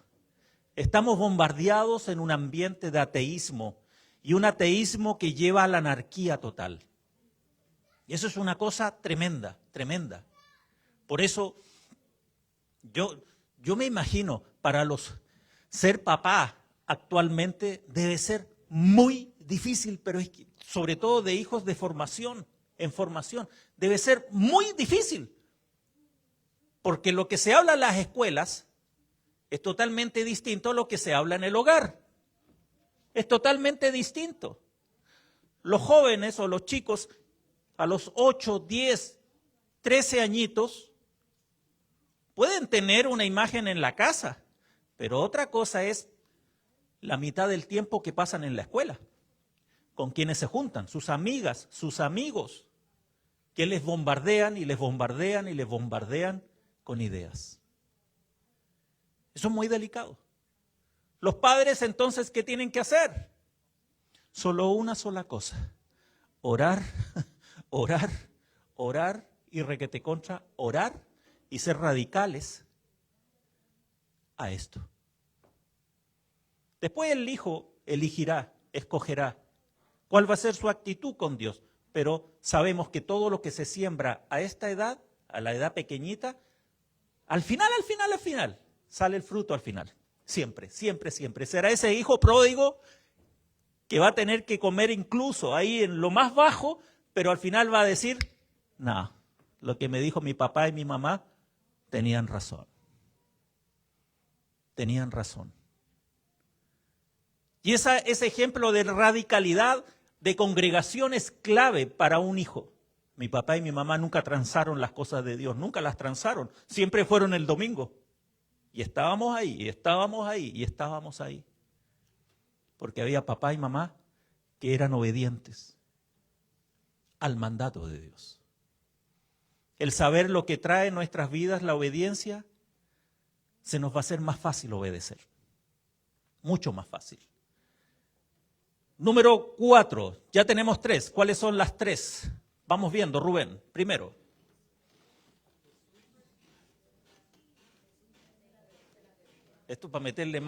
Estamos bombardeados en un ambiente de ateísmo, y un ateísmo que lleva a la anarquía total. Y eso es una cosa tremenda, tremenda. Por eso yo me imagino, ser papá actualmente debe ser muy difícil, pero es que, sobre todo de hijos en formación, debe ser muy difícil. Porque lo que se habla en las escuelas es totalmente distinto a lo que se habla en el hogar. Es totalmente distinto. Los jóvenes o los chicos a los 8, 10, 13 añitos pueden tener una imagen en la casa, pero otra cosa es la mitad del tiempo que pasan en la escuela, con quienes se juntan, sus amigas, sus amigos, que les bombardean y les bombardean y les bombardean con ideas. Eso es muy delicado. Los padres entonces, ¿qué tienen que hacer? Solo una sola cosa, orar, orar y requete contra, orar y ser radicales a esto. Después el hijo elegirá, escogerá cuál va a ser su actitud con Dios, pero sabemos que todo lo que se siembra a esta edad, a la edad pequeñita, al final, sale el fruto al final. Siempre. Será ese hijo pródigo que va a tener que comer incluso ahí en lo más bajo, pero al final va a decir, no, lo que me dijo mi papá y mi mamá tenían razón. Y ese ejemplo de radicalidad de congregación es clave para un hijo. Mi papá y mi mamá nunca transaron las cosas de Dios, nunca las transaron, siempre fueron el domingo. Y estábamos ahí, y estábamos ahí, y estábamos ahí. Porque había papá y mamá que eran obedientes al mandato de Dios. El saber lo que trae en nuestras vidas la obediencia, se nos va a hacer más fácil obedecer. Mucho más fácil. Número 4, ya tenemos 3. ¿Cuáles son las 3? Vamos viendo, Rubén, primero. Esto para meterle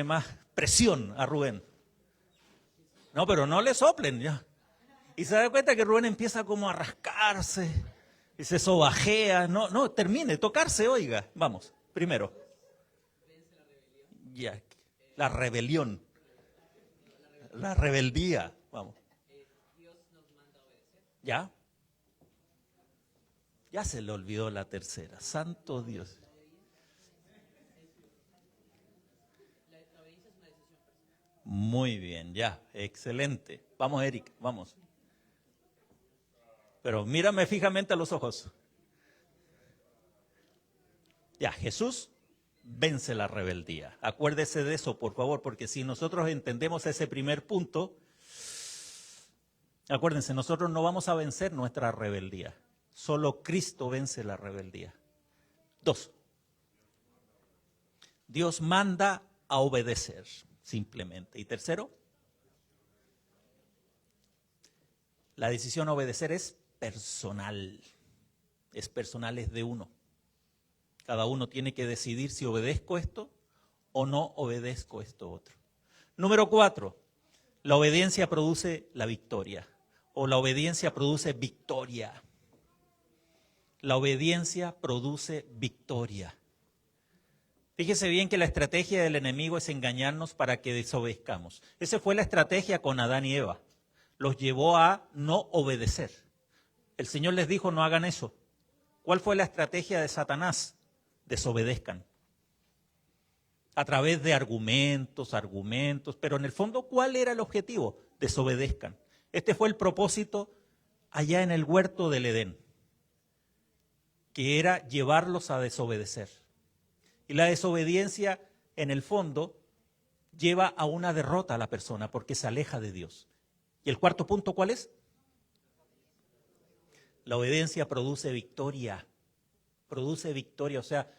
más presión a Rubén. No, pero no le soplen ya. Y se da cuenta que Rubén empieza como a rascarse y se sobajea. No, termine, tocarse, oiga. Vamos, primero. Ya, la rebelión. La rebeldía, vamos. ¿Ya? Ya se le olvidó la tercera. Santo Dios. Muy bien, ya, excelente. Vamos, Eric, vamos. Pero mírame fijamente a los ojos. Ya, Jesús vence la rebeldía. Acuérdese de eso, por favor, porque si nosotros entendemos ese primer punto, acuérdense, nosotros no vamos a vencer nuestra rebeldía. Solo Cristo vence la rebeldía. 2. Dios manda a obedecer, simplemente. Y tercero, la decisión a obedecer es personal. Es personal, es de uno. Cada uno tiene que decidir si obedezco esto o no obedezco esto otro. Número 4, la obediencia produce la victoria. O la obediencia produce victoria. La obediencia produce victoria. Fíjese bien que la estrategia del enemigo es engañarnos para que desobedezcamos. Esa fue la estrategia con Adán y Eva. Los llevó a no obedecer. El Señor les dijo, no hagan eso. ¿Cuál fue la estrategia de Satanás? Desobedezcan. A través de argumentos, pero en el fondo, ¿cuál era el objetivo? Desobedezcan. Este fue el propósito allá en el huerto del Edén, que era llevarlos a desobedecer. Y la desobediencia, en el fondo, lleva a una derrota a la persona porque se aleja de Dios. ¿Y el cuarto punto cuál es? La obediencia produce victoria. Produce victoria, o sea,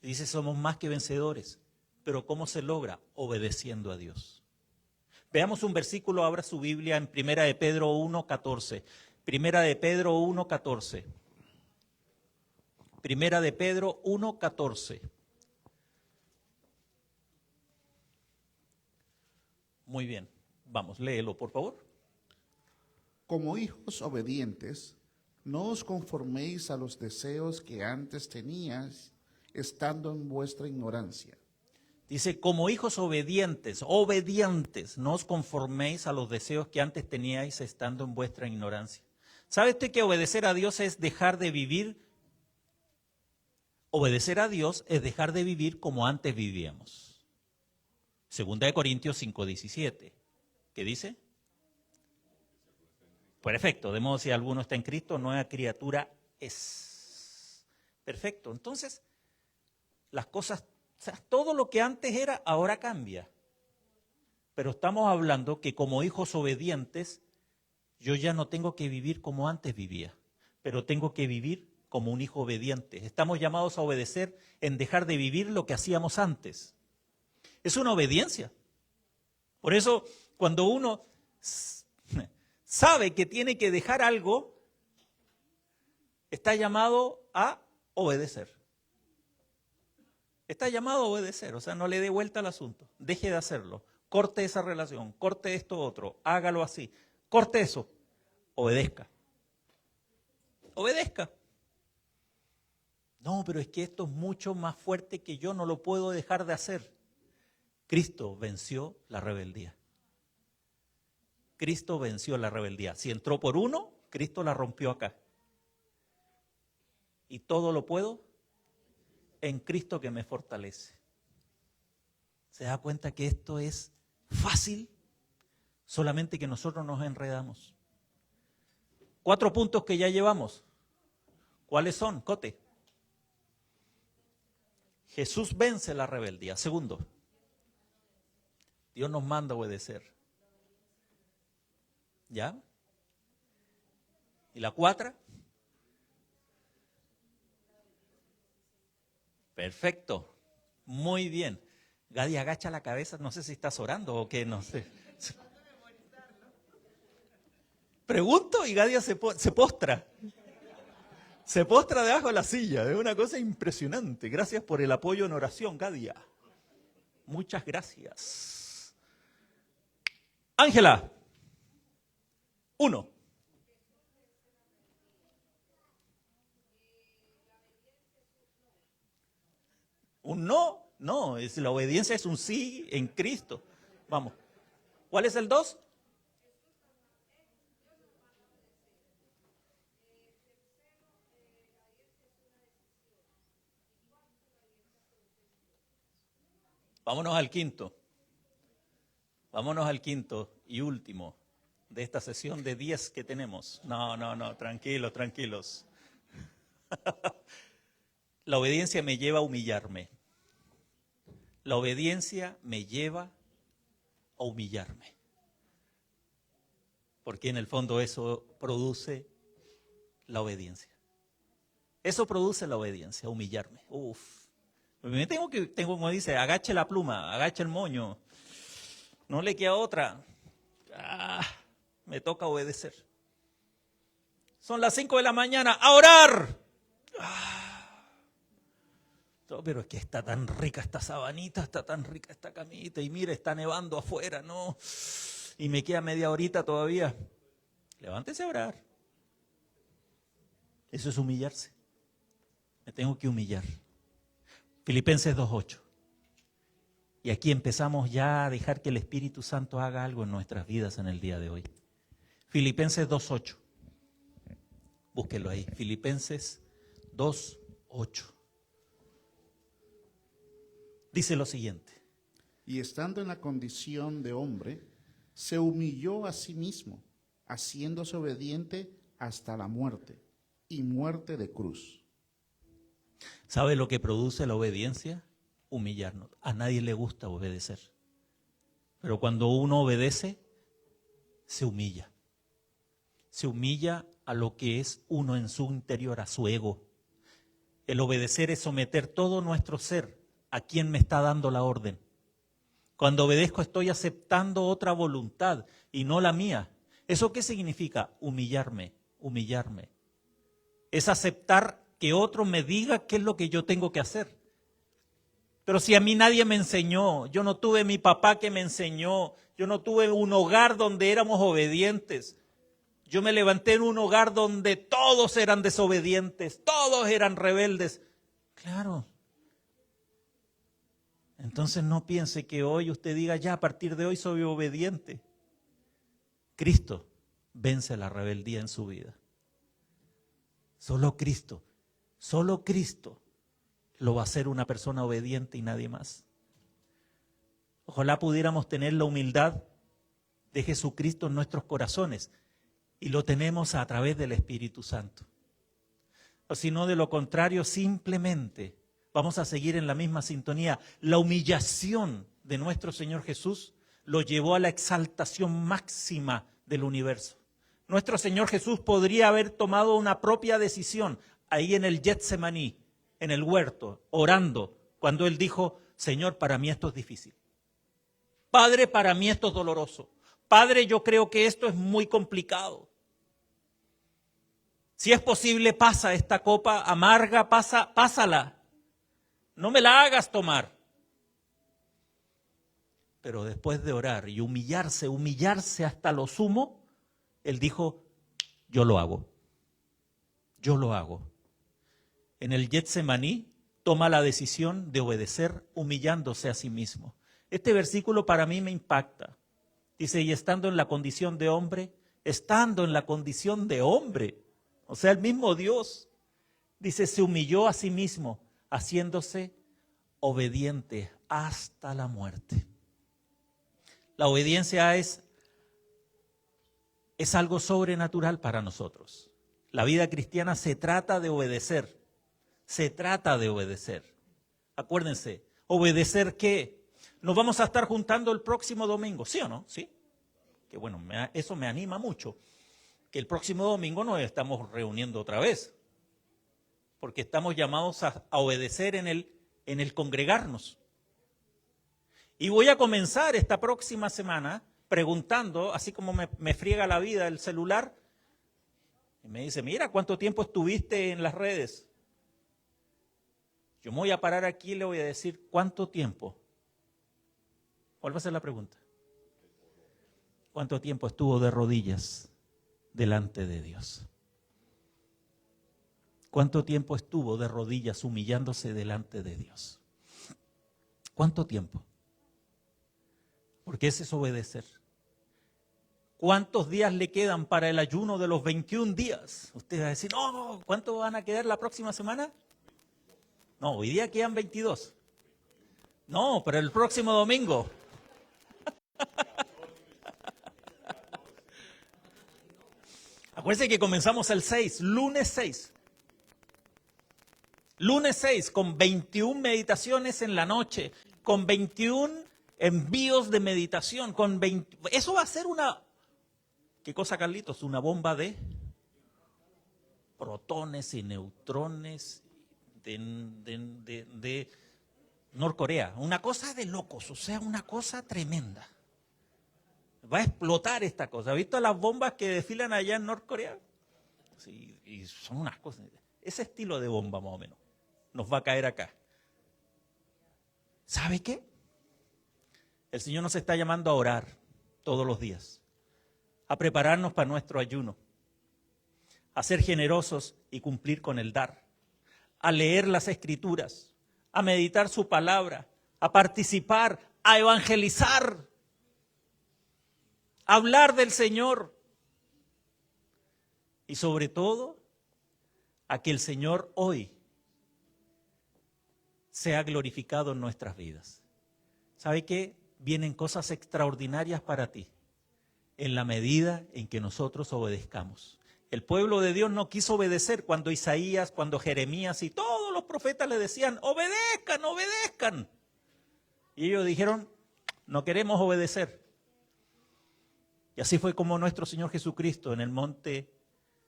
dice somos más que vencedores. Pero ¿cómo se logra? Obedeciendo a Dios. Veamos un versículo, abra su Biblia en 1 de Pedro 1:14. 1 de Pedro 1:14. 1 de Pedro 1:14. Muy bien, vamos, léelo por favor. Como hijos obedientes, no os conforméis a los deseos que antes teníais, estando en vuestra ignorancia. Dice, como hijos obedientes, no os conforméis a los deseos que antes teníais estando en vuestra ignorancia. ¿Sabe usted que obedecer a Dios es dejar de vivir? Obedecer a Dios es dejar de vivir como antes vivíamos. 2 de Corintios 5:17. ¿Qué dice? Perfecto, de modo si alguno está en Cristo, nueva criatura es. Perfecto, entonces las cosas, o sea, todo lo que antes era, ahora cambia. Pero estamos hablando que como hijos obedientes, yo ya no tengo que vivir como antes vivía, pero tengo que vivir como un hijo obediente. Estamos llamados a obedecer en dejar de vivir lo que hacíamos antes. Es una obediencia. Por eso, cuando uno sabe que tiene que dejar algo, está llamado a obedecer. Está llamado a obedecer, o sea, no le dé vuelta al asunto. Deje de hacerlo. Corte esa relación, corte esto otro, hágalo así. Corte eso. Obedezca. Obedezca. No, pero es que esto es mucho más fuerte que yo, no lo puedo dejar de hacer. Cristo venció la rebeldía. Cristo venció la rebeldía. Si entró por uno, Cristo la rompió acá. Y todo lo puedo en Cristo que me fortalece. ¿Se da cuenta que esto es fácil? Solamente que nosotros nos enredamos. 4 puntos que ya llevamos. ¿Cuáles son, Cote? Jesús vence la rebeldía. Segundo, Dios nos manda a obedecer. ¿Ya? ¿Y la 4? Perfecto. Muy bien. Gadi, agacha la cabeza. No sé si estás orando o qué, no sé. Pregunto y Gadia se postra. Se postra debajo de la silla. Es una cosa impresionante. Gracias por el apoyo en oración, Gadia. Muchas gracias. Ángela. 1. ¿Un no? No, la obediencia es un sí en Cristo. Vamos. ¿Cuál es el 2? Vámonos al quinto. Vámonos al quinto y último de esta sesión de 10 que tenemos. No, tranquilos. La obediencia me lleva a humillarme. La obediencia me lleva a humillarme. Porque en el fondo eso produce la obediencia. Eso produce la obediencia, humillarme. Me tengo, como dice, agache la pluma, agache el moño. No le queda otra. Me toca obedecer. Son las 5 de la mañana, ¡a orar! Pero es que está tan rica esta sabanita, está tan rica esta camita, y mire, está nevando afuera, ¿no? Y me queda media horita todavía. Levántese a orar. Eso es humillarse. Me tengo que humillar. Filipenses 2:8. Y aquí empezamos ya a dejar que el Espíritu Santo haga algo en nuestras vidas en el día de hoy. Filipenses 2:8. Búsquelo ahí. Filipenses 2:8. Dice lo siguiente. Y estando en la condición de hombre, se humilló a sí mismo, haciéndose obediente hasta la muerte, y muerte de cruz. ¿Sabe lo que produce la obediencia? Humillarnos. A nadie le gusta obedecer. Pero cuando uno obedece, se humilla. Se humilla a lo que es uno en su interior, a su ego. El obedecer es someter todo nuestro ser a quien me está dando la orden. Cuando obedezco estoy aceptando otra voluntad y no la mía. ¿Eso qué significa? Humillarme. Es aceptar que otro me diga qué es lo que yo tengo que hacer. Pero si a mí nadie me enseñó, yo no tuve mi papá que me enseñó, yo no tuve un hogar donde éramos obedientes. Yo me levanté en un hogar donde todos eran desobedientes, todos eran rebeldes. Claro. Entonces no piense que hoy usted diga, ya a partir de hoy soy obediente. Cristo vence la rebeldía en su vida. Solo Cristo lo va a hacer una persona obediente y nadie más. Ojalá pudiéramos tener la humildad de Jesucristo en nuestros corazones y lo tenemos a través del Espíritu Santo. O si no, de lo contrario, simplemente vamos a seguir en la misma sintonía. La humillación de nuestro Señor Jesús lo llevó a la exaltación máxima del universo. Nuestro Señor Jesús podría haber tomado una propia decisión ahí en el Getsemaní, en el huerto, orando, cuando Él dijo, Señor, para mí esto es difícil. Padre, para mí esto es doloroso. Padre, yo creo que esto es muy complicado. Si es posible, pasa esta copa amarga, pásala. No me la hagas tomar. Pero después de orar y humillarse hasta lo sumo, Él dijo, yo lo hago. En el Getsemaní toma la decisión de obedecer humillándose a sí mismo. Este versículo para mí me impacta. Dice, y estando en la condición de hombre, o sea, el mismo Dios, dice, se humilló a sí mismo, haciéndose obediente hasta la muerte. La obediencia es algo sobrenatural para nosotros. La vida cristiana se trata de obedecer. Acuérdense, ¿obedecer qué? Nos vamos a estar juntando el próximo domingo, ¿sí o no? ¿Sí? Que bueno, eso me anima mucho, que el próximo domingo nos estamos reuniendo otra vez, porque estamos llamados a obedecer en el congregarnos. Y voy a comenzar esta próxima semana preguntando, así como me friega la vida el celular, y me dice, mira, ¿cuánto tiempo estuviste en las redes? Yo me voy a parar aquí y le voy a decir, ¿cuánto tiempo? ¿Cuál va a ser la pregunta? ¿Cuánto tiempo estuvo de rodillas delante de Dios? ¿Cuánto tiempo estuvo de rodillas humillándose delante de Dios? ¿Cuánto tiempo? Porque ese es obedecer. ¿Cuántos días le quedan para el ayuno de los 21 días? Usted va a decir, no, ¿cuánto van a quedar la próxima semana? No, hoy día quedan 22. No, pero el próximo domingo. Acuérdense que comenzamos el 6, lunes 6. Lunes 6 con 21 meditaciones en la noche, con 21 envíos de meditación, con 20, eso va a ser una, ¿qué cosa, Carlitos? Una bomba de protones y neutrones de Norcorea. Una cosa de locos, o sea, una cosa tremenda. Va a explotar esta cosa. ¿Ha visto las bombas que desfilan allá en Norcorea? Sí, y son unas cosas. Ese estilo de bomba más o menos nos va a caer acá. ¿Sabe qué? El Señor nos está llamando a orar todos los días, a prepararnos para nuestro ayuno, a ser generosos y cumplir con el dar, a leer las Escrituras, a meditar su palabra, a participar, a evangelizar, a hablar del Señor y sobre todo a que el Señor hoy sea glorificado en nuestras vidas. ¿Sabe qué? Vienen cosas extraordinarias para ti en la medida en que nosotros obedezcamos. El pueblo de Dios no quiso obedecer cuando Isaías, cuando Jeremías y todos los profetas le decían, obedezcan, obedezcan. Y ellos dijeron, no queremos obedecer. Y así fue como nuestro Señor Jesucristo en el monte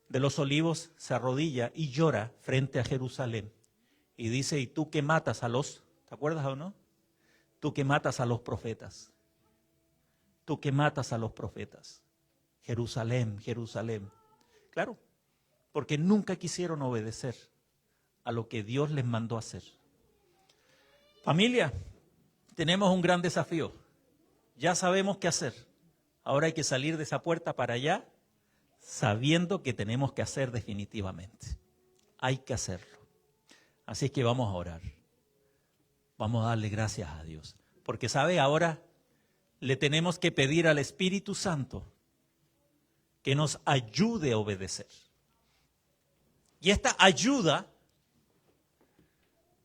de los Olivos se arrodilla y llora frente a Jerusalén. Y dice, ¿y tú que matas a los, ¿te acuerdas o no? Tú que matas a los profetas. Tú que matas a los profetas. Jerusalén, Jerusalén. Claro, porque nunca quisieron obedecer a lo que Dios les mandó hacer. Familia, tenemos un gran desafío. Ya sabemos qué hacer. Ahora hay que salir de esa puerta para allá sabiendo que tenemos que hacer definitivamente. Hay que hacerlo. Así es que vamos a orar. Vamos a darle gracias a Dios. Porque, ¿sabe? Ahora le tenemos que pedir al Espíritu Santo que nos ayude a obedecer. Y esta ayuda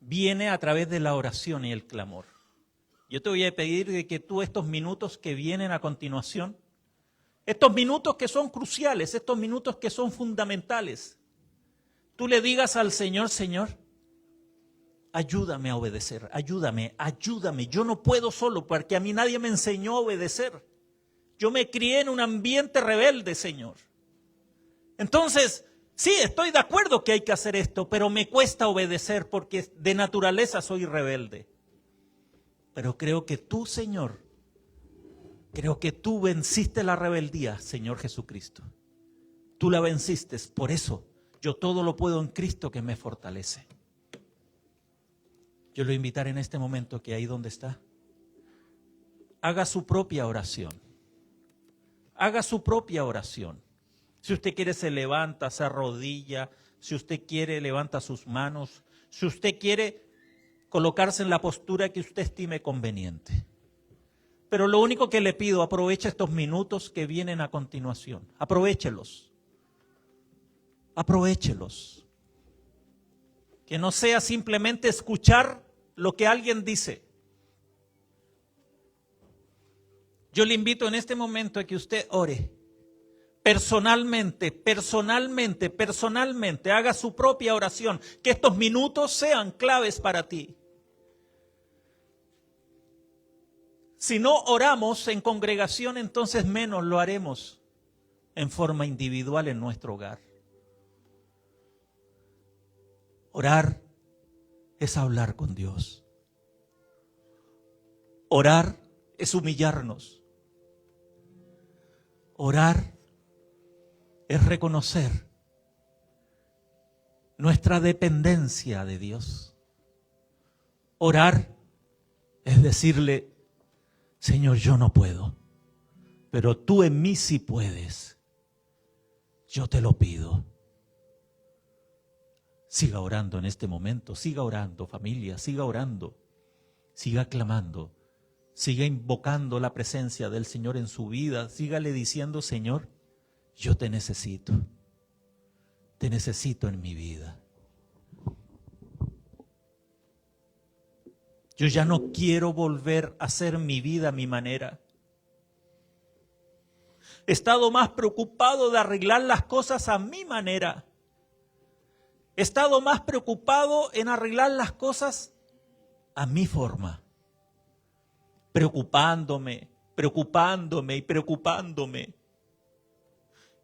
viene a través de la oración y el clamor. Yo te voy a pedir de que tú estos minutos que vienen a continuación, estos minutos que son cruciales, estos minutos que son fundamentales, tú le digas al Señor, Señor, ayúdame a obedecer, ayúdame, ayúdame. Yo no puedo solo porque a mí nadie me enseñó a obedecer. Yo me crié en un ambiente rebelde, Señor. Entonces, sí, estoy de acuerdo que hay que hacer esto, pero me cuesta obedecer porque de naturaleza soy rebelde. Pero creo que tú, Señor, creo que tú venciste la rebeldía, Señor Jesucristo. Tú la venciste, por eso yo todo lo puedo en Cristo que me fortalece. Yo lo voy a invitar en este momento que ahí donde está, haga su propia oración. Haga su propia oración. Si usted quiere se levanta, se arrodilla. Si usted quiere levanta sus manos. Si usted quiere colocarse en la postura que usted estime conveniente. Pero lo único que le pido, aproveche estos minutos que vienen a continuación. Aprovéchelos. Aprovéchelos. Que no sea simplemente escuchar lo que alguien dice. Yo le invito en este momento a que usted ore. Personalmente, haga su propia oración. Que estos minutos sean claves para ti. Si no oramos en congregación, entonces menos lo haremos en forma individual en nuestro hogar. Orar es hablar con Dios. Orar es humillarnos. Orar es reconocer nuestra dependencia de Dios. Orar es decirle: Señor, yo no puedo, pero tú en mí sí puedes. Yo te lo pido. Siga orando en este momento, siga orando, familia, siga orando, siga clamando, siga invocando la presencia del Señor en su vida, sígale diciendo: Señor, yo te necesito en mi vida. Yo ya no quiero volver a hacer mi vida a mi manera. He estado más preocupado de arreglar las cosas a mi manera. He estado más preocupado en arreglar las cosas a mi forma. Preocupándome.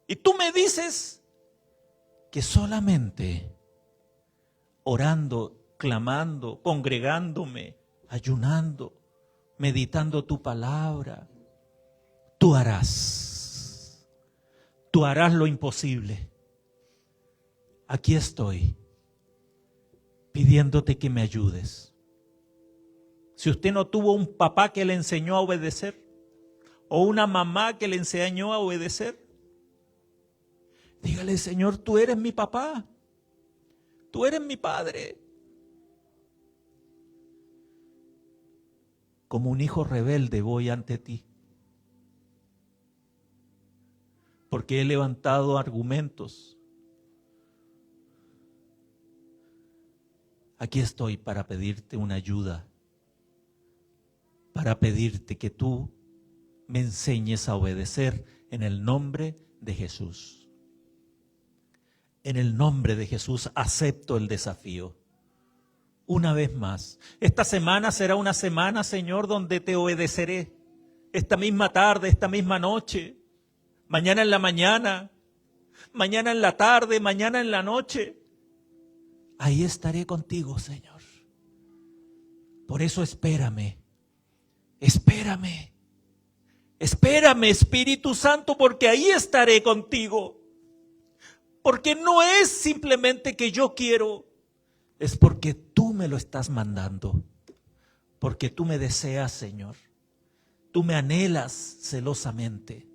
Y tú me dices que solamente orando, clamando, congregándome, ayunando, meditando tu palabra, tú harás lo imposible. Aquí estoy pidiéndote que me ayudes. Si usted no tuvo un papá que le enseñó a obedecer, o una mamá que le enseñó a obedecer, dígale: Señor, tú eres mi papá, tú eres mi padre. Como un hijo rebelde voy ante ti, porque he levantado argumentos. Aquí estoy para pedirte una ayuda, para pedirte que tú me enseñes a obedecer en el nombre de Jesús. En el nombre de Jesús acepto el desafío. Una vez más, esta semana será una semana, Señor, donde te obedeceré. Esta misma tarde, esta misma noche, mañana en la mañana, mañana en la tarde, mañana en la noche. Ahí estaré contigo, Señor. Por eso espérame, Espíritu Santo, porque ahí estaré contigo. Porque no es simplemente que yo quiero, es porque tú me lo estás mandando. Porque tú me deseas, Señor. Tú me anhelas celosamente.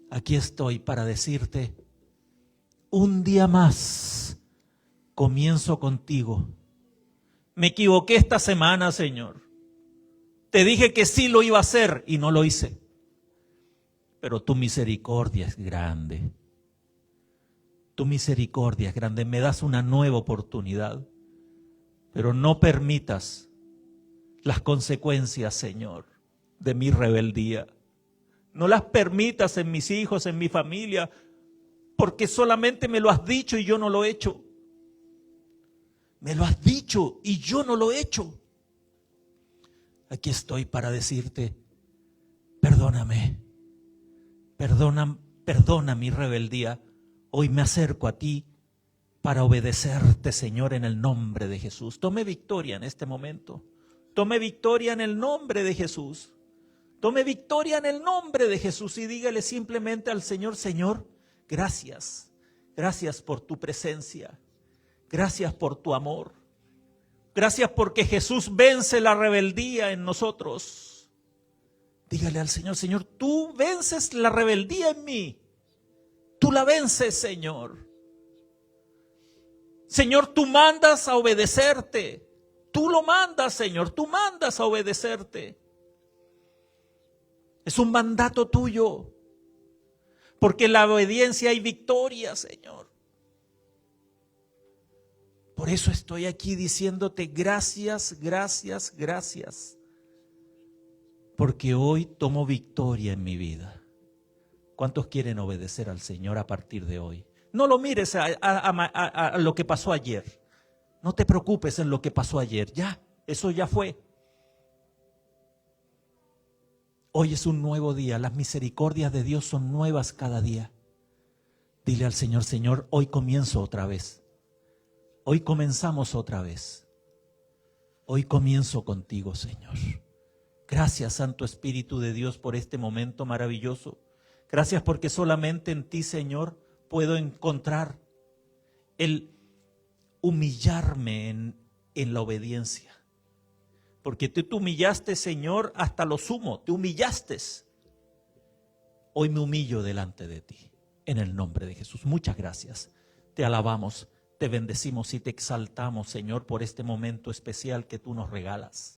Aquí estoy para decirte: un día más comienzo contigo. Me equivoqué esta semana, Señor. Te dije que sí lo iba a hacer y no lo hice. Pero tu misericordia es grande. Tu misericordia es grande. Me das una nueva oportunidad. Pero no permitas las consecuencias, Señor, de mi rebeldía. No las permitas en mis hijos, en mi familia, porque solamente me lo has dicho y yo no lo he hecho. Me lo has dicho y yo no lo he hecho. Aquí estoy para decirte: perdóname, perdona mi rebeldía. Hoy me acerco a ti para obedecerte, Señor, en el nombre de Jesús. Tome victoria en este momento. Tome victoria en el nombre de Jesús. Tome victoria en el nombre de Jesús y dígale simplemente al Señor: Señor, gracias. Gracias por tu presencia. Gracias por tu amor. Gracias porque Jesús vence la rebeldía en nosotros. Dígale al Señor: Señor, tú vences la rebeldía en mí. Tú la vences, Señor. Señor, tú mandas a obedecerte. Tú lo mandas, Señor. Tú mandas a obedecerte. Es un mandato tuyo. Porque en la obediencia hay victoria, Señor. Por eso estoy aquí diciéndote gracias, gracias, gracias. Porque hoy tomo victoria en mi vida. ¿Cuántos quieren obedecer al Señor a partir de hoy? No lo mires a lo que pasó ayer. No te preocupes en lo que pasó ayer. Ya, eso ya fue. Hoy es un nuevo día. Las misericordias de Dios son nuevas cada día. Dile al Señor, Señor, hoy comienzo otra vez. Hoy comenzamos otra vez. Hoy comienzo contigo, Señor. Gracias, Santo Espíritu de Dios, por este momento maravilloso. Gracias porque solamente en ti, Señor, puedo encontrar el humillarme en la obediencia. Porque tú te humillaste, Señor, hasta lo sumo. Te humillaste. Hoy me humillo delante de ti. En el nombre de Jesús. Muchas gracias. Te alabamos, te bendecimos y te exaltamos, Señor, por este momento especial que tú nos regalas.